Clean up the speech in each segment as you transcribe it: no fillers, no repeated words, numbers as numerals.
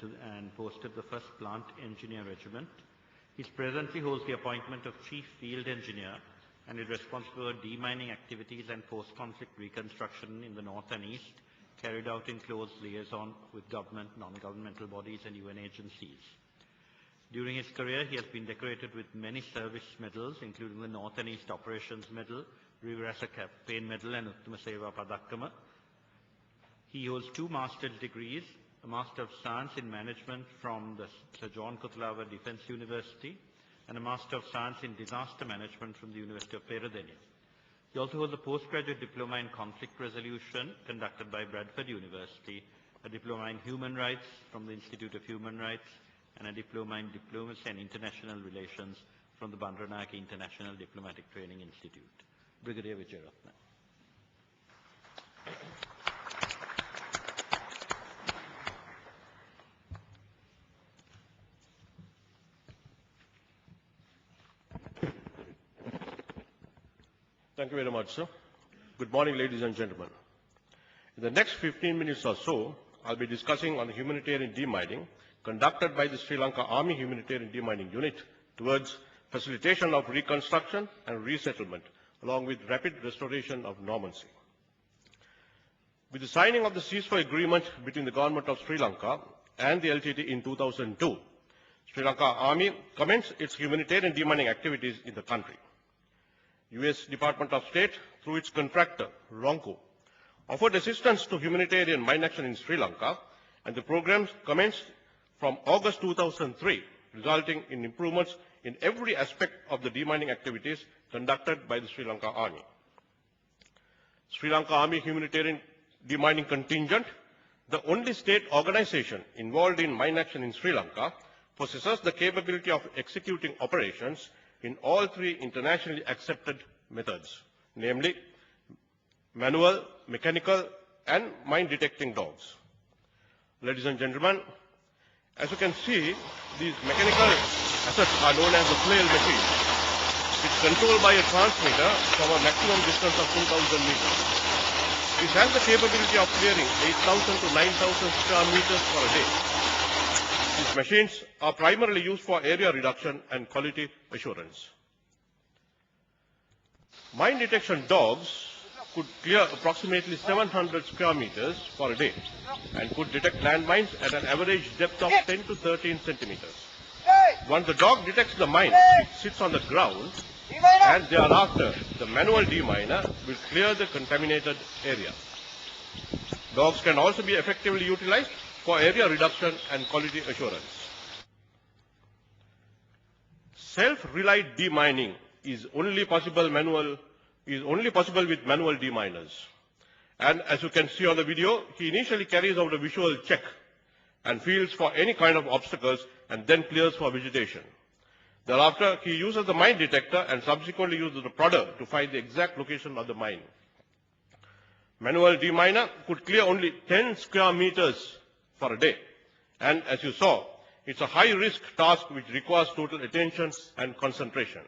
and posted the 1st Plant Engineer Regiment. He presently holds the appointment of Chief Field Engineer and is responsible for demining activities and post-conflict reconstruction in the north and east, carried out in close liaison with government, non-governmental bodies and UN agencies. During his career, he has been decorated with many service medals, including the North and East Operations Medal, Riverasa Campaign Medal and Uttama Seva Padakkama. He holds 2 master's degrees, a Master of Science in Management from the Sir John Kotlava Defence University and a Master of Science in Disaster Management from the University of Peradeniya. He also holds a postgraduate diploma in conflict resolution conducted by Bradford University, a diploma in human rights from the Institute of Human Rights, and a diploma in diplomacy and international relations from the Bandaranaike International Diplomatic Training Institute. Brigadier Vijayaratna. Thank you very much, sir. Good morning, ladies and gentlemen. In the next 15 minutes or so, I'll be discussing on humanitarian demining conducted by the Sri Lanka Army Humanitarian Demining Unit towards facilitation of reconstruction and resettlement, along with rapid restoration of normalcy. With the signing of the ceasefire agreement between the government of Sri Lanka and the LTT in 2002, Sri Lanka Army commenced its humanitarian demining activities in the country. U.S. Department of State, through its contractor, RONCO, offered assistance to humanitarian mine action in Sri Lanka, and the program commenced from August 2003, resulting in improvements in every aspect of the demining activities conducted by the Sri Lanka Army. Sri Lanka Army Humanitarian Demining Contingent, the only state organization involved in mine action in Sri Lanka, possesses the capability of executing operations in all 3 internationally accepted methods, namely manual, mechanical, and mine detecting dogs. Ladies and gentlemen, as you can see, these mechanical assets are known as the flail machine. It's controlled by a transmitter from a maximum distance of 2,000 meters. This has the capability of clearing 8,000 to 9,000 square meters per day. These machines are primarily used for area reduction and quality assurance. Mine detection dogs could clear approximately 700 square meters per day and could detect landmines at an average depth of 10 to 13 centimeters. Once the dog detects the mine, it sits on the ground, and thereafter the manual deminer will clear the contaminated area. Dogs can also be effectively utilized for area reduction and quality assurance. Self-relied demining is only possible with manual deminers. And as you can see on the video, he initially carries out a visual check and feels for any kind of obstacles and then clears for vegetation. Thereafter, he uses the mine detector and subsequently uses the prodder to find the exact location of the mine. Manual deminer could clear only 10 square meters for a day. And as you saw, it's a high-risk task which requires total attention and concentration.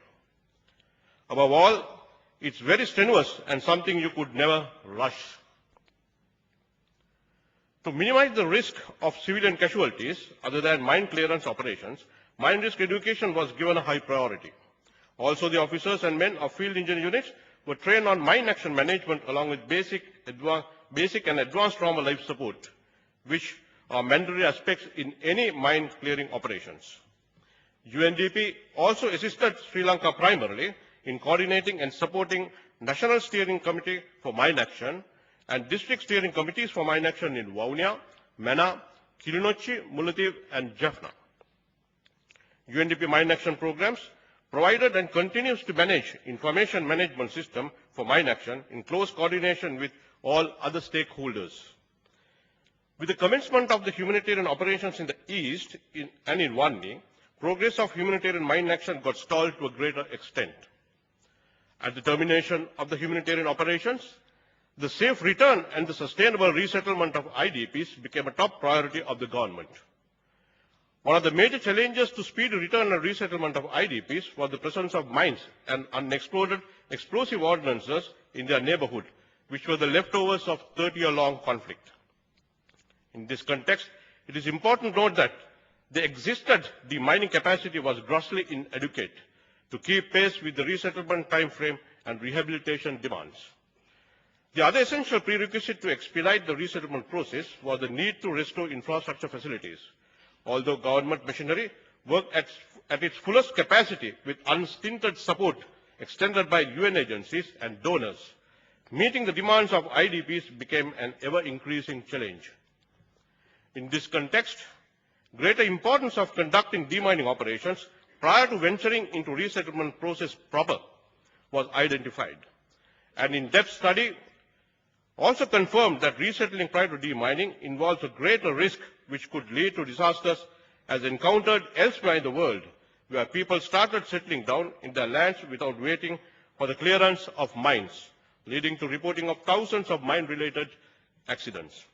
Above all, it's very strenuous and something you could never rush. To minimize the risk of civilian casualties other than mine clearance operations, mine risk education was given a high priority. Also, the officers and men of field engineer units were trained on mine action management along with basic and advanced trauma life support, which are mandatory aspects in any mine clearing operations. UNDP also assisted Sri Lanka primarily in coordinating and supporting National Steering Committee for Mine Action and District Steering Committees for Mine Action in Vaunia, Mena, Kilinochchi, Mullaitivu, and Jaffna. UNDP Mine Action programs provided and continues to manage information management system for mine action in close coordination with all other stakeholders. With the commencement of the humanitarian operations in the East and in Wandi, progress of humanitarian mine action got stalled to a greater extent. At the termination of the humanitarian operations, the safe return and the sustainable resettlement of IDPs became a top priority of the government. One of the major challenges to speedy return and resettlement of IDPs was the presence of mines and unexploded explosive ordnances in their neighborhood, which were the leftovers of 30-year-long conflict. In this context, It is important to note that the existed demining capacity was grossly inadequate to keep pace with the resettlement time frame and rehabilitation demands. The other essential prerequisite to expedite the resettlement process was the need to restore infrastructure facilities. Although government machinery worked at its fullest capacity with unstinted support extended by UN agencies and donors, meeting the demands of IDPs became an ever-increasing challenge. In this context, greater importance of conducting demining operations prior to venturing into resettlement process proper was identified. An in-depth study also confirmed that resettling prior to demining involves a greater risk which could lead to disasters as encountered elsewhere in the world, where people started settling down in their lands without waiting for the clearance of mines, leading to reporting of thousands of mine-related accidents.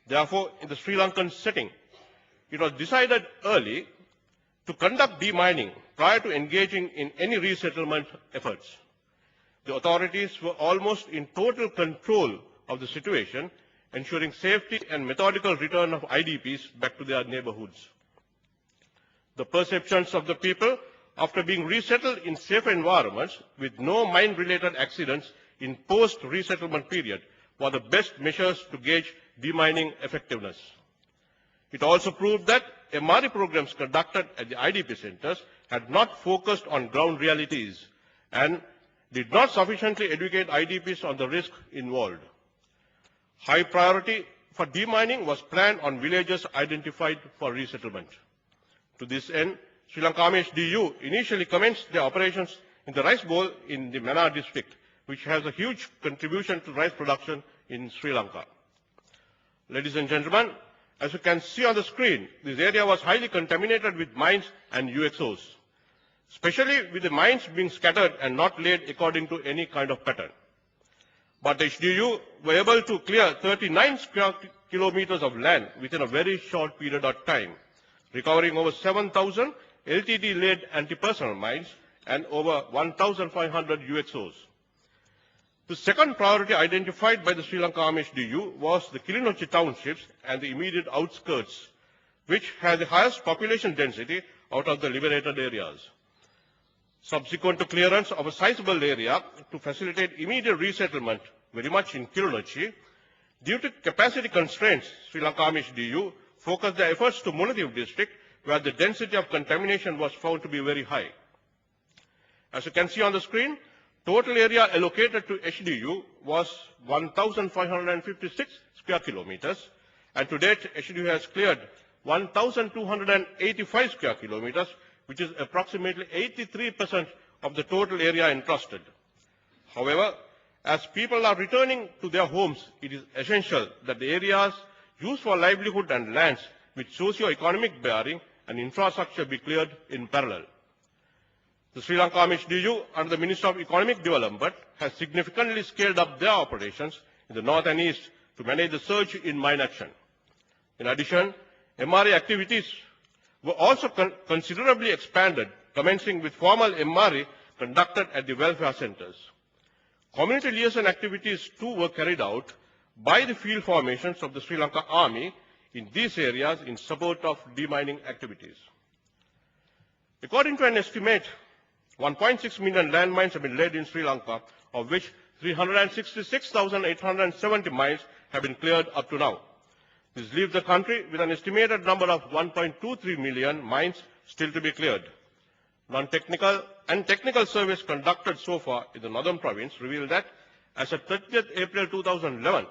Therefore, in the Sri Lankan setting, it was decided early to conduct demining prior to engaging in any resettlement efforts. The authorities were almost in total control of the situation, ensuring safety and methodical return of IDPs back to their neighborhoods. The perceptions of the people after being resettled in safer environments with no mine-related accidents in post-resettlement period were the best measures to gauge demining effectiveness. It also proved that MRE programs conducted at the IDP centers had not focused on ground realities and did not sufficiently educate IDPs on the risk involved. High priority for demining was planned on villages identified for resettlement. To this end, Sri Lanka Army HDU initially commenced their operations in the rice bowl in the Mannar district, which has a huge contribution to rice production in Sri Lanka. Ladies and gentlemen, as you can see on the screen, this area was highly contaminated with mines and UXOs, especially with the mines being scattered and not laid according to any kind of pattern. But the HDU were able to clear 39 square kilometers of land within a very short period of time, recovering over 7,000 LTD-laid anti-personnel mines and over 1,500 UXOs. The second priority identified by the Sri Lanka Army HDU was the Kilinochchi townships and the immediate outskirts, which had the highest population density out of the liberated areas. Subsequent to clearance of a sizable area to facilitate immediate resettlement, very much in Kilinochchi, due to capacity constraints, Sri Lanka Army HDU focused their efforts to Mullaitivu district, where the density of contamination was found to be very high. As you can see on the screen, total area allocated to HDU was 1,556 square kilometers, and to date, HDU has cleared 1,285 square kilometers, which is approximately 83% of the total area entrusted. However, as people are returning to their homes, it is essential that the areas used for livelihood and lands with socio-economic bearing and infrastructure be cleared in parallel. The Sri Lanka Army HDU, under the Ministry of Economic Development, has significantly scaled up their operations in the north and east to manage the surge in mine action. In addition, MRE activities were also considerably expanded, commencing with formal MRE conducted at the welfare centers. Community liaison activities too were carried out by the field formations of the Sri Lanka Army in these areas in support of demining activities. According to an estimate, 1.6 million landmines have been laid in Sri Lanka, of which 366,870 mines have been cleared up to now. This leaves the country with an estimated number of 1.23 million mines still to be cleared. Non-technical and technical surveys conducted so far in the northern province reveal that as of 30th April 2011,